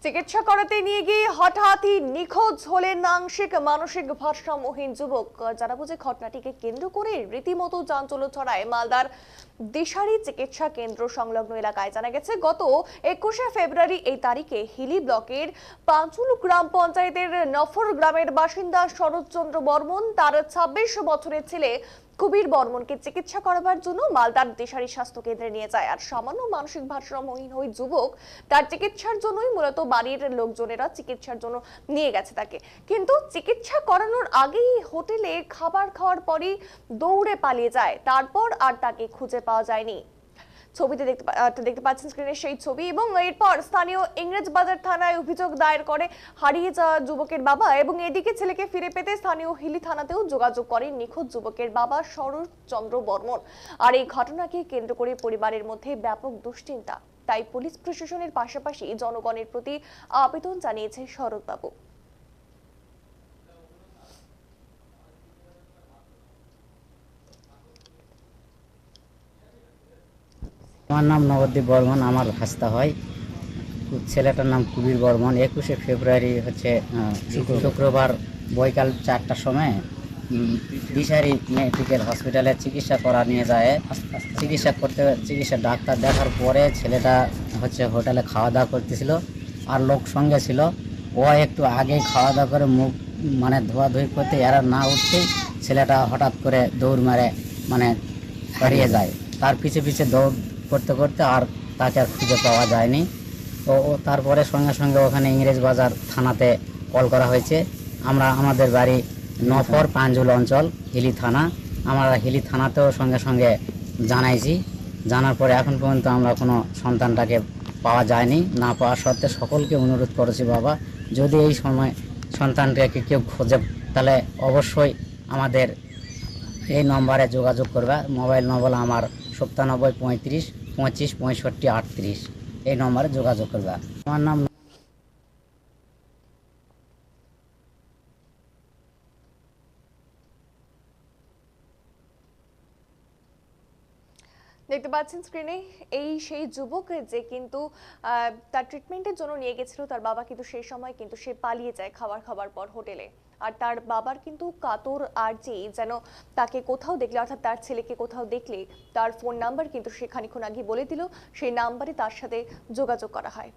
চিকিৎসা করাতে নিয়ে গিয়ে হঠাৎই নিখোঁজ হলেন আংশিক মানসিক ভারসাম্যহীন যুবক। জানা বুঝে ঘটনাটিকে কেন্দ্র করে রীতিমতো চাঞ্চল্য ছড়ায় মালদার দিশারি চিকিৎসা কেন্দ্র সংলগ্ন এলাকায়। জানা গেছে গত 21শে ফেব্রুয়ারি এই তারিখে হিলি ব্লকের পাঁচুল গ্রাম পঞ্চায়েতের নফর গ্রামের বাসিন্দা শরৎচন্দ্র বর্মন তার 26 বছরের ছেলে কবির বর্মনকে চিকিৎসা করাবার জন্য মালদার দিশারি স্বাস্থ্য কেন্দ্রে নিয়ে যায়। আর সামান্য মানসিক ভারসাম্যহীন ওই যুবক তার চিকিৎসার জন্যই মূলত বাড়ির লোকজনেরা চিকিৎসার জন্য নিয়ে গেছে তাকে, কিন্তু চিকিৎসা করানোর আগেই হোটেলে খাবার খাওয়ার পরই দৌড়ে পালিয়ে যায়। তারপর আর তাকে খুঁজে পাওয়া যায়নি। ছবিতে দেখতে পাচ্ছেন স্ক্রিনে সেই ছবি। এবং এরপর স্থানীয় ইংরেজবাজার থানায় অভিযোগ দায়ের করে হারিয়ে যাওয়া যুবকের বাবা। এবং এদিকে ছেলেকে ফিরে পেতে স্থানীয় হিলি থানাতেও যোগাযোগ করেন নিখোঁজ যুবকের বাবা শরৎচন্দ্র বর্মন। আর এই ঘটনাকে কেন্দ্র করে পরিবারের মধ্যে ব্যাপক দুশ্চিন্তা। তাই পুলিশ প্রশাসনের পাশাপাশি জনগণের প্রতি আবেদন জানিয়েছে শরৎবাবু। আমার নাম নবদ্বীপ বর্মন, আমার ভাস্তা হয়। ছেলেটার নাম কবির বর্মন। 21শে ফেব্রুয়ারি হচ্ছে শুক্রবার বৈকাল 4টার সময় দিশারি মেডিকেল হসপিটালে চিকিৎসা করা নিয়ে যায়। চিকিৎসা ডাক্তার দেখার পরে ছেলেটা হচ্ছে হোটেলে খাওয়া দাওয়া করতেছিল, আর লোক সঙ্গে ছিল। ও একটু আগেই খাওয়া দাওয়া করে মুখ ধোয়াধুয়ি করতে এরা না উঠতেই ছেলেটা হঠাৎ করে দৌড় মারে হারিয়ে যায়। তার পিছে পিছে দৌড় করতে করতে আর তাকে আর খুঁজে পাওয়া যায়নি। তো তারপরে সঙ্গে সঙ্গে ওখানে ইংরেজবাজার থানাতে কল করা হয়েছে। আমাদের বাড়ি নফর পাঞ্জুল অঞ্চল, হিলি থানা। আমরা হিলি থানাতেও সঙ্গে সঙ্গে জানাইছি। জানার পরে এখন পর্যন্ত আমরা কোনো সন্তানটাকে পাওয়া যায়নি। না পাওয়া সত্ত্বে সকলকে অনুরোধ করেছি, বাবা যদি এই সময় সন্তানটাকে কেউ খোঁজে তাহলে অবশ্যই আমাদের এই নম্বরে যোগাযোগ করবে। মোবাইল নম্বর আমার 97 35 25 65 38, এই নম্বরে যোগাযোগ করবে। আমার নাম দেখতে পাচ্ছেন স্ক্রিনে এই সেই যুবক যে কিন্তু তার ট্রিটমেন্টের জন্য নিয়ে গেছিল তার বাবা, কিন্তু সেই সময় কিন্তু সে পালিয়ে যায় খাবার পর হোটেলে। আর তার বাবার কিন্তু কাতর আর্জি যেন তাকে কোথাও দেখলে, অর্থাৎ তার ছেলেকে কোথাও দেখলে তার ফোন নাম্বার কিন্তু সে খানিকক্ষণ আগে বলে দিল, সেই নাম্বারে তার সাথে যোগাযোগ করা হয়।